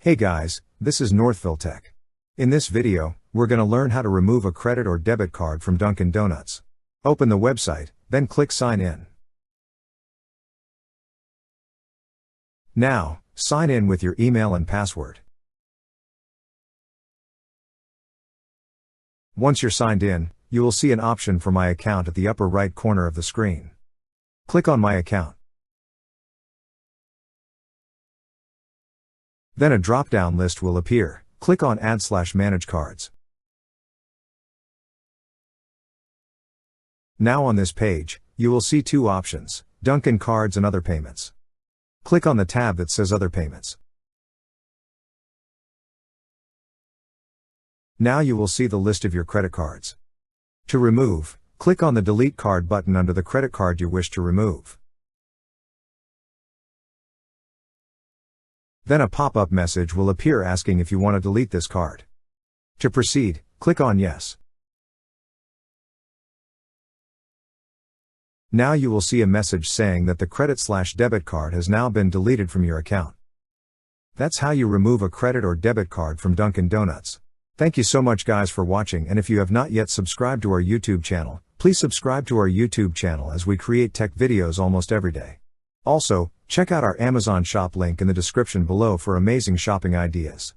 Hey guys, this is Northville Tech. In this video, we're going to learn how to remove a credit or debit card from Dunkin Donuts. Open the website, then click Sign In. Now, sign in with your email and password. Once you're signed in, you will see an option for My Account at the upper right corner of the screen. Click on My Account. Then a drop-down list will appear. Click on Add/Manage Cards. Now on this page, you will see two options, Dunkin Cards and Other Payments. Click on the tab that says Other Payments. Now you will see the list of your credit cards. To remove, click on the Delete Card button under the credit card you wish to remove. Then a pop-up message will appear asking if you want to delete this card. To proceed, click on Yes. Now you will see a message saying that the credit/debit card has now been deleted from your account. That's how you remove a credit or debit card from Dunkin Donuts. Thank you so much guys for watching, and if you have not yet subscribed to our YouTube channel, please subscribe to our YouTube channel as we create tech videos almost every day. Also, check out our Amazon shop link in the description below for amazing shopping ideas.